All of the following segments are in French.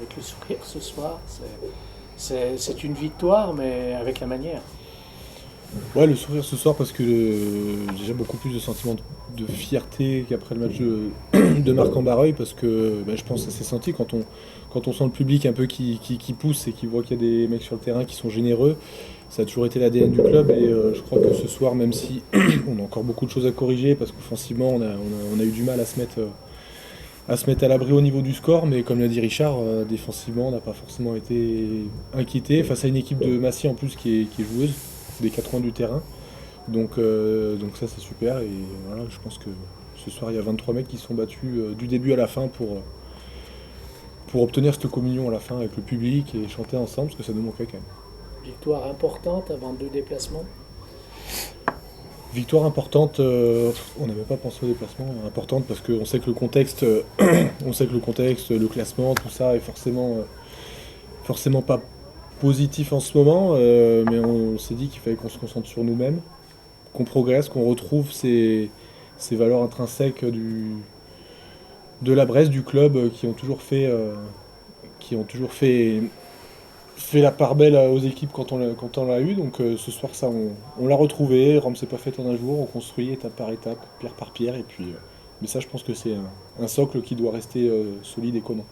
avec le sourire ce soir. C'est une victoire, mais avec la manière. Ouais, le sourire ce soir parce que j'ai beaucoup plus de sentiments de fierté qu'après le match de Marc-en-Barreuil parce que je pense que ça s'est senti quand on sent le public un peu qui pousse et qui voit qu'il y a des mecs sur le terrain qui sont généreux. Ça a toujours été l'ADN du club et je crois que ce soir, même si on a encore beaucoup de choses à corriger parce qu'offensivement on a eu du mal à se mettre à l'abri au niveau du score, mais comme l'a dit Richard, défensivement on n'a pas forcément été inquiété face à une équipe de Massy en plus qui est joueuse des 4 coins du terrain. Donc ça c'est super et voilà, je pense que ce soir il y a 23 mecs qui se sont battus du début à la fin pour obtenir cette communion à la fin avec le public et chanter ensemble parce que ça nous manquait quand même. Victoire importante avant 2 déplacements. Victoire importante, on n'avait pas pensé au déplacement, importante parce qu'on sait que le contexte, on sait que le contexte, le classement, tout ça est forcément pas positif en ce moment, mais on s'est dit qu'il fallait qu'on se concentre sur nous-mêmes, qu'on progresse, qu'on retrouve ces valeurs intrinsèques de la Bresse, du club, qui ont toujours fait la part belle aux équipes quand on l'a eu. Donc ce soir, ça, on l'a retrouvé. Rome s'est pas fait en un jour. On construit étape par étape, pierre par pierre. Et puis, mais ça, je pense que c'est un socle qui doit rester solide et commun.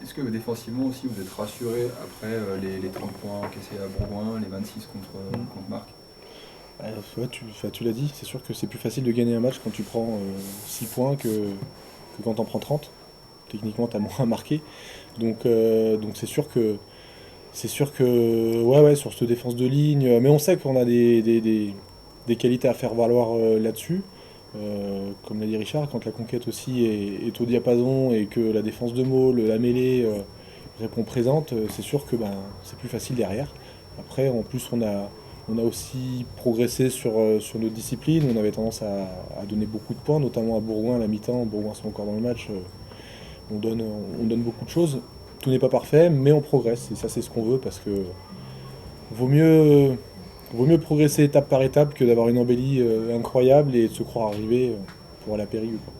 Est-ce que défensivement aussi vous êtes rassuré après les 30 points encaissés à Bourgoin, les 26 contre Marc? Ouais, tu l'as dit, c'est sûr que c'est plus facile de gagner un match quand tu prends 6 points que quand tu en prends 30. Techniquement, tu as moins à marquer. Donc c'est sûr que ouais, sur cette défense de ligne, mais on sait qu'on a des qualités à faire valoir là-dessus. Comme l'a dit Richard, quand la conquête aussi est au diapason et que la défense de Maul, la mêlée répond présente, c'est sûr que c'est plus facile derrière. Après, en plus, on a aussi progressé sur notre discipline. On avait tendance à donner beaucoup de points, notamment à Bourgoin à la mi-temps. Bourgoin sont encore dans le match. On donne beaucoup de choses. Tout n'est pas parfait, mais on progresse. Et ça, c'est ce qu'on veut parce que vaut mieux, vaut mieux progresser étape par étape que d'avoir une embellie incroyable et de se croire arrivé pour la pérille, quoi.